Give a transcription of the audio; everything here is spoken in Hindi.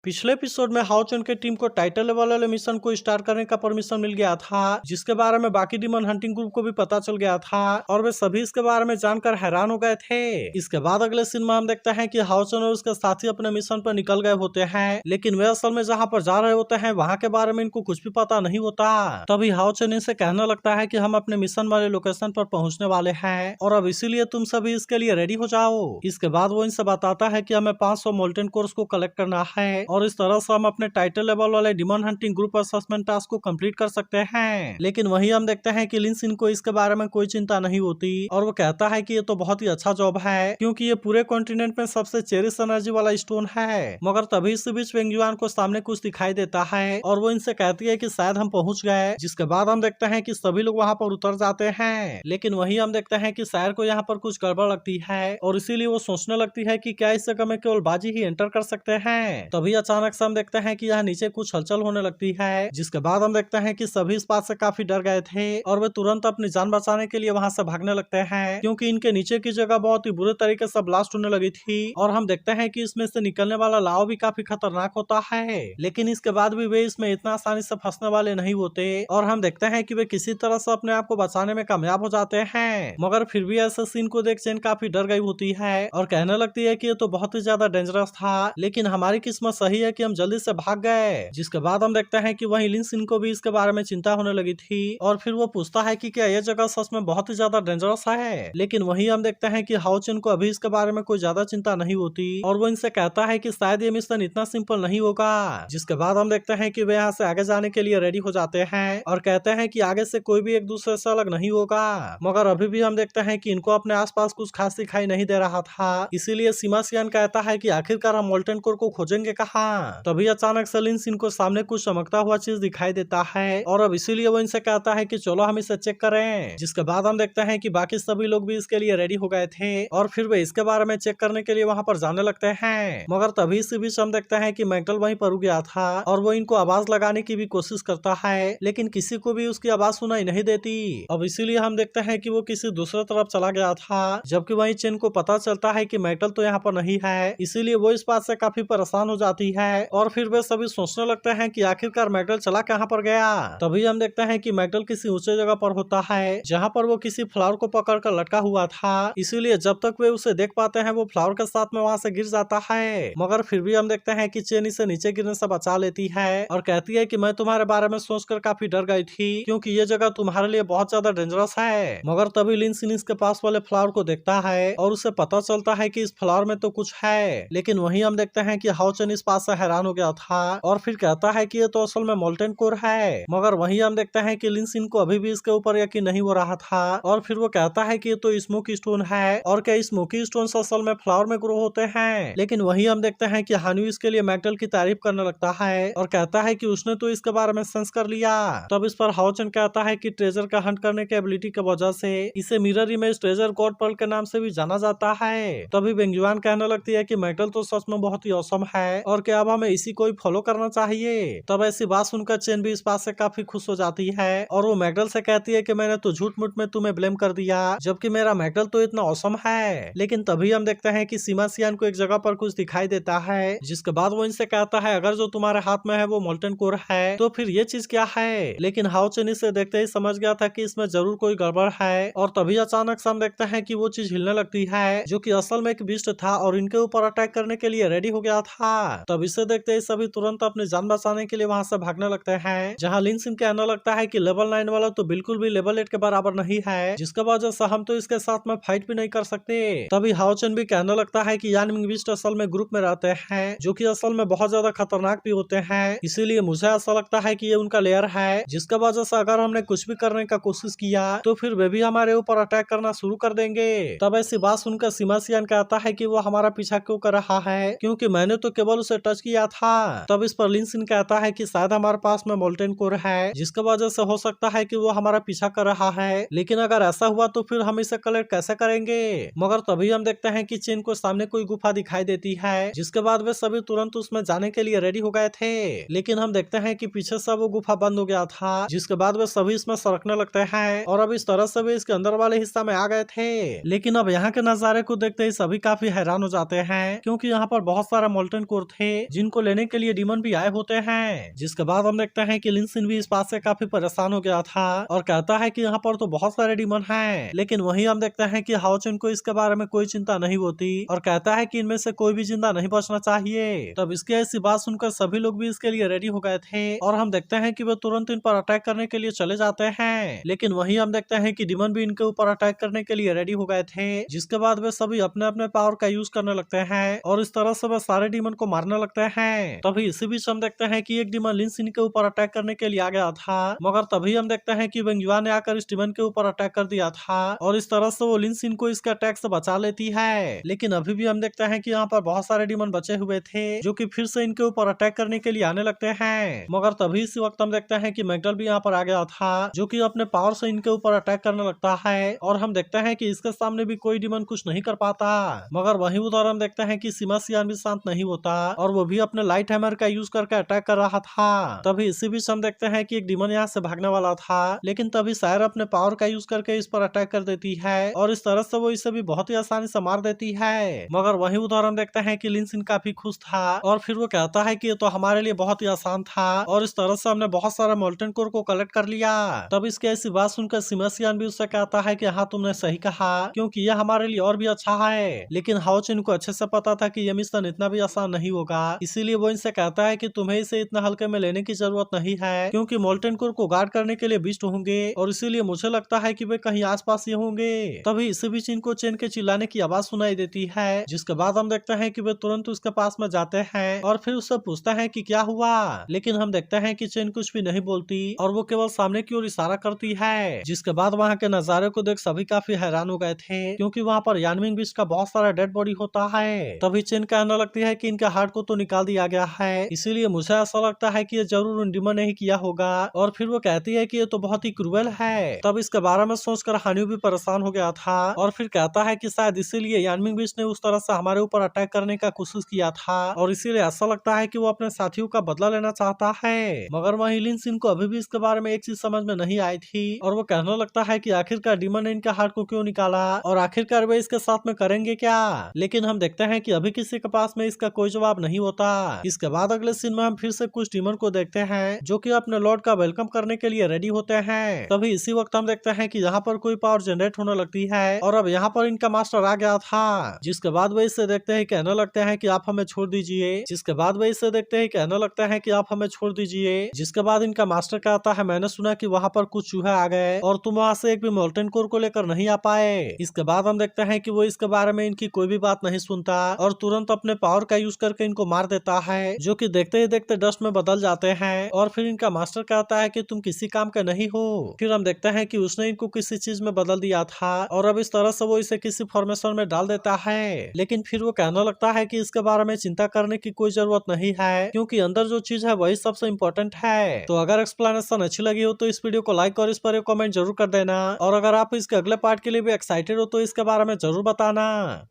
पिछले एपिसोड में हाओ चुन के टीम को टाइटल लेवल वाले मिशन को स्टार्ट करने का परमिशन मिल गया था, जिसके बारे में बाकी डिमन हंटिंग ग्रुप को भी पता चल गया था और वे सभी इसके बारे में जानकर हैरान हो गए थे। इसके बाद अगले सीन में हम देखते हैं कि हाओ चुन और उसके साथी अपने मिशन पर निकल गए होते हैं, लेकिन वे असल में जहाँ पर जा रहे होते हैं वहाँ के बारे में इनको कुछ भी पता नहीं होता। तभी हाओ चुन इनसे कहने लगता है कि हम अपने मिशन वाले लोकेशन पर पहुंचने वाले हैं और अब इसीलिए तुम सभी इसके लिए रेडी हो जाओ। इसके बाद वो इनसे बताता है कि हमें 500 मोल्टन कोर्स को कलेक्ट करना है और इस तरह से हम अपने टाइटल लेवल वाले demon hunting group assessment task को कंप्लीट कर सकते हैं। लेकिन वहीं हम देखते हैं कि लिन सिन को इसके बारे में कोई चिंता नहीं होती और वो कहता है कि ये तो बहुत ही अच्छा जॉब है, क्योंकि ये पूरे कॉन्टिनेंट में सबसे चेरिश एनर्जी वाला स्टोन है। मगर तभी इस बीच वेंग युआन को सामने कुछ दिखाई देता है और वो इनसे कहती है कि शायद हम पहुंच गए। जिसके बाद हम देखते हैं कि सभी लोग वहां पर उतर जाते हैं, लेकिन वहीं हम देखते हैं कि शायर को यहाँ पर कुछ गड़बड़ लगती है और इसीलिए वो सोचने लगती है कि क्या इस जगह में केवल बाजी ही एंटर कर सकते हैं। तभी अचानक से हम देखते हैं कि यहाँ नीचे कुछ हलचल होने लगती है, जिसके बाद हम देखते हैं कि सभी इस बात से काफी डर गए थे और वे तुरंत अपनी जान बचाने के लिए वहां से भागने लगते हैं, क्योंकि इनके नीचे की जगह बहुत ही बुरे तरीके से ब्लास्ट होने लगी थी और हम देखते हैं कि इसमें से निकलने वाला लावा भी काफी खतरनाक होता है। लेकिन इसके बाद भी वे इसमें इतना आसानी से फंसने वाले नहीं होते और हम देखते हैं कि वे किसी तरह से अपने आप को बचाने में कामयाब हो जाते हैं। मगर फिर भी ऐसे सीन को देख चेन काफी डर गई होती है और कहने लगती है कि ये तो बहुत ही ज्यादा डेंजरस था, लेकिन हमारी किस्मत सही है कि हम जल्दी से भाग गए। जिसके बाद हम देखते हैं कि वहीं लिन सिन को भी इसके बारे में चिंता होने लगी थी और फिर वो पूछता है कि क्या यह जगह सच में बहुत ही ज्यादा डेंजरस है। लेकिन वहीं हम देखते हैं कि हाओ चुन को अभी इसके बारे में कोई ज्यादा चिंता नहीं होती और वो इनसे कहता है कि शायद ये मिशन इतना सिंपल नहीं होगा। जिसके बाद हम देखते हैं कि वे यहाँ से आगे जाने के लिए रेडी हो जाते हैं और कहते हैं कि आगे से कोई भी एक दूसरे से अलग नहीं होगा। मगर अभी भी हम देखते हैं कि इनको अपने आसपास कुछ खास दिखाई नहीं दे रहा था, इसीलिए सीमा सियान कहता है कि आखिरकार हम मोल्टन कोर को खोजेंगे कहाँ। तभी अचानक से लिन सिन को सामने कुछ चमकता हुआ चीज दिखाई देता है और अब इसीलिए वो इनसे कहता है कि चलो हम इसे चेक करें। जिसके बाद हम देखते हैं कि बाकी सभी लोग भी इसके लिए रेडी हो गए थे और फिर वे इसके बारे में चेक करने के लिए वहां पर जाने लगते हैं। मगर तभी इसी बीच हम देखते हैं कि मैगडल वहीं पर रुक गया था और वो इनको आवाज लगाने की भी कोशिश करता है, लेकिन किसी को भी उसकी आवाज सुनाई नहीं देती। अब इसीलिए हम देखते हैं कि वो किसी दूसरे तरफ चला गया था, जबकि वहीं चेन को पता चलता है कि मैगडल तो यहाँ पर नहीं है, इसीलिए वो इस बात से काफी परेशान हो जाती है और फिर वे सभी सोचने लगते हैं कि आखिरकार मैगडल चला कहाँ पर गया। तभी हम देखते हैं कि मैगडल किसी ऊंचे जगह पर होता है, जहाँ पर वो किसी फ्लावर को पकड़कर लटका हुआ था, इसीलिए जब तक वे उसे देख पाते हैं वो फ्लावर के साथ में वहाँ से गिर जाता है। मगर फिर भी हम देखते हैं कि चेन इसे नीचे गिरने से बचा लेती है और कहती है कि मैं तुम्हारे बारे में सोचकर काफी डर गई थी, क्योंकि ये जगह तुम्हारे लिए बहुत ज्यादा डेंजरस है। मगर तभी लिन सिन इसके पास वाले फ्लावर को देखता है और उसे पता चलता है कि इस फ्लावर में तो कुछ है, लेकिन वहीं हम देखते हैं कि हाओ चुन इस बात से हैरान हो गया था और फिर कहता है कि ये तो असल में मोल्टन कोर है। मगर वहीं हम देखते हैं कि लिन सिन को अभी भी इसके ऊपर यकीन नहीं हो रहा था और फिर वो कहता है कि ये तो स्मोकी स्टोन है और क्या स्मोकी स्टोन असल में फ्लावर में ग्रो होते हैं। लेकिन वहीं हम देखते हैं कि हानू इसके लिए मैगडल की तारीफ करने लगता है और कहता है कि उसने तो इसके बारे में सेंस कर लिया। तब इस पर हाओ चुन कहता है कि ट्रेजर का हंट करने की एबिलिटी की वजह से इसे mirror image treasure god pearl के नाम से भी जाना जाता है। तभी वेंग युआन कहने लगती है कि मैगडल तो सच में बहुत ही औसम है और क्या अब हमें इसी को ही फॉलो करना चाहिए। तब ऐसी बात सुनकर चेन भी इस बात से काफी खुश हो जाती है और वो मैगडल से कहती है कि मैंने तो झूठ मूठ में तुम्हें ब्लेम कर दिया, जबकि मेरा मैगडल तो इतना औसम है। लेकिन तभी हम देखते हैं कि सीमा सियान को एक जगह पर कुछ दिखाई देता है, जिसके बाद वो इनसे कहता है अगर जो तुम्हारे हाथ में है वो मोल्टन कोर है तो फिर ये चीज क्या है। लेकिन हाओ चुन इसे देखते ही समझ गया था कि इसमें जरूर कोई गड़बड़ है और तभी अचानक से हम देखते हैं कि वो चीज हिलने लगती है, जो कि असल में एक बीस्ट था और इनके ऊपर अटैक करने के लिए रेडी हो गया था। तब इसे देखते ही सभी तुरंत अपनी जान बचाने के लिए वहां से भागने लगते हैं, जहां लिन सिन कहने लगता है कि लेवल 9 वाला तो बिल्कुल भी लेवल 8 के बराबर नहीं है, जिसके वजह से हम तो इसके साथ में फाइट भी नहीं कर सकते। तभी हाओ चुन भी कहने लगता है कि यान मिंग बीस्ट असल में ग्रुप में रहते हैं, जो कि असल में बहुत ज्यादा खतरनाक भी होते हैं, इसीलिए मुझे ऐसा लगता है कि ये उनका लेयर है, जिसका वजह से अगर हमने कुछ भी करने का कोशिश किया तो फिर वे भी हमारे ऊपर अटैक करना शुरू कर देंगे। तब ऐसी बात सुनकर सीमा सियान कहता है कि वो हमारा पीछा क्यों कर रहा है, क्योंकि मैंने तो केवल उसे टच किया था। तब इस पर लिन सिन कहता है कि शायद हमारे पास में मोल्टन कोर है, जिसकी वजह से हो सकता है कि वो हमारा पीछा कर रहा है, लेकिन अगर ऐसा हुआ तो फिर हम इसे कलेक्ट कैसे करेंगे। मगर तभी हम देखते हैं कि चेन को सामने कोई गुफा दिखाई देती है, जिसके बाद वे सभी तुरंत उसमें जाने के लिए रेडी हो गए थे, लेकिन हम देखते हैं कि पीछे से वो गुफा बंद हो गया था, जिसके बाद वे सभी इसमें सरकने लगते हैं और अब इस तरह से वे इसके अंदर वाले हिस्सा में आ गए थे। लेकिन अब यहाँ के नजारे को देखते ही सभी काफी हैरान हो जाते हैं, क्योंकि यहाँ पर बहुत सारा मोल्टन कोर थे जिनको लेने के लिए डीमन भी आए होते हैं। जिसके बाद हम देखते हैं कि लिन सिन भी इस बात से काफी परेशान हो गया था और कहता है कि यहाँ पर तो बहुत सारे डीमन हैं, लेकिन वहीं हम देखते हैं कि हाओ चुन को इसके बारे में कोई चिंता नहीं होती और कहता है कि इनमें से कोई भी जिंदा नहीं बचना चाहिए। तब इसकी ऐसी बात सुनकर सभी लोग भी इसके लिए रेडी हो गए थे और हम देखते हैं कि वे तुरंत इन पर अटैक करने के लिए चले जाते हैं, लेकिन वहीं हम देखते हैं कि डीमन भी इनके ऊपर अटैक करने के लिए रेडी हो गए थे। जिसके बाद वे सभी अपने अपने पावर का यूज करने लगते हैं और इस तरह से वे सारे डीमन को मारने लगते हैं। तभी इसी बीच हम देखते हैं कि एक डीमन लिन सिन के ऊपर अटैक करने के लिए आ गया था, मगर तभी हम देखते हैं कि वेंगयुआ ने आकर इस डीमन के ऊपर अटैक कर दिया था और इस तरह से वो लिन सिन को इसके अटैक से बचा लेती है। लेकिन अभी भी हम देखते हैं कि यहाँ पर बहुत सारे डीमन बचे हुए थे जो कि फिर से इनके ऊपर अटैक करने के लिए आने लगते हैं, मगर तभी इसी वक्त हम देखते हैं कि मैगडल भी यहाँ पर आ गया था जो कि अपने पावर से इनके ऊपर अटैक करने लगता है और हम देखते हैं कि इसके सामने भी कोई डीमन कुछ नहीं कर पाता। मगर वहीं उधर हम देखते हैं कि सीमा सियान भी शांत नहीं होता और वो भी अपने लाइट हैमर का यूज करके अटैक कर रहा था। तभी इसी बीच हम देखते हैं कि एक डीमन यहाँ से भागने वाला था, लेकिन तभी सायर अपने पावर का यूज करके इस पर अटैक कर देती है और इस तरह से वो इसे भी बहुत ही आसानी से मार देती है। मगर वहीं उधर हम देखते हैं कि लिन सिन काफी खुश था और फिर वो कहता है कि ये तो हमारे लिए बहुत ही आसान था और इस तरह से हमने बहुत सारे मोल्टन कोर को कलेक्ट कर लिया। तब इसकी ऐसी बात सुनकर सीमा सियान भी उससे कहता है कि हाँ तुमने सही कहा, क्योंकि यह हमारे लिए और भी अच्छा है। लेकिन हाओ चुन को अच्छे से पता था कि यह मिशन इतना भी आसान नहीं होगा, इसीलिए वो इनसे कहता है कि तुम्हें इसे इतना हल्के में लेने की जरूरत नहीं है, क्योंकि मोल्टन कोर को गार्ड करने के लिए बीस्ट होंगे और इसीलिए मुझे लगता है कि वे कहीं आसपास ही होंगे। तभी इसी बीच इनको चेन के चिल्लाने की आवाज सुनाई देती है, जिसके बाद हम देखते हैं कि वे तुरंत उसके पास में जाते हैं और फिर उससे पूछते हैं कि क्या हुआ, लेकिन हम देखते हैं कि चेन कुछ भी नहीं बोलती और वो केवल सामने की ओर इशारा करती है। जिसके बाद वहाँ के नजारे को देख सभी काफी हैरान हो गए थे, क्योंकि वहाँ पर यानमिंग बीच का बहुत सारा डेड बॉडी होता है। तभी चेन कहने लगती है कि इनके हार्ट को तो निकाल दिया गया है, इसीलिए मुझे ऐसा लगता है कि ये जरूर उन डीमन ने ही किया होगा। और फिर वो कहती है कि ये तो बहुत ही क्रूएल है। तब इसके बारे में सोचकर हानियो भी परेशान हो गया था और फिर कहता है कि शायद इसीलिए यानमिंग बीच ने उस तरह से हमारे ऊपर अटैक करने का कोशिश किया था और इसीलिए ऐसा लगता है कि वो अपने साथियों का बदला लेना चाहता है। मगर वहीं लिन सिन को अभी भी इसके बारे में एक चीज समझ में नहीं आई थी और वो कहने लगता है कि आखिरकार डीमन ने इनके हार्ट को क्यों निकाला और आखिरकार वे इसके साथ में करेंगे क्या। लेकिन हम देखते हैं कि अभी किसी के पास में इसका कोई जवाब नहीं होता। इसके बाद अगले सीन में हम फिर से कुछ डीमन को देखते हैं जो कि अपने लॉर्ड का वेलकम करने के लिए रेडी होते हैं। तभी इसी वक्त हम देखते हैं कि यहाँ पर कोई पावर जनरेट होने लगती है और अब यहाँ पर इनका मास्टर आ गया था। जिसके बाद वे इससे देखते हैं, कहने लगते हैं कि आप हमें छोड़ दीजिए। जिसके बाद वे इससे देखते हैं, कहने लगते हैं कि आप हमें छोड़ दीजिए। जिसके बाद इनका मास्टर कहता है, मैंने सुना कि वहाँ पर कुछ चूहे आ गए और तुम वहाँ से एक भी मोल्टन कोर को लेकर नहीं आ पाए। इसके बाद हम देखते हैं कि वो इसके बारे में इनकी कोई भी बात नहीं सुनता और तुरंत अपने पावर का यूज करके इनको मार देता है, जो कि देखते ही देखते डस्ट में बदल जाते हैं। और फिर इनका मास्टर कहता है कि तुम किसी काम के नहीं हो। फिर हम देखते हैं कि उसने इनको किसी चीज में बदल दिया था और अब इस तरह से वो इसे किसी फॉर्मेशन में डाल देता है। लेकिन फिर वो कहने लगता है कि इसके बारे में चिंता करने की कोई जरूरत नहीं है, क्योंकि अंदर जो चीज है वही सबसे इम्पोर्टेंट है। तो अगर एक्सप्लेनेशन अच्छी लगी हो तो इस वीडियो को लाइक और इस पर एक कमेंट जरूर कर देना और अगर आप इसके अगले पार्ट के लिए भी एक्साइटेड हो तो इसके बारे में जरूर बताना।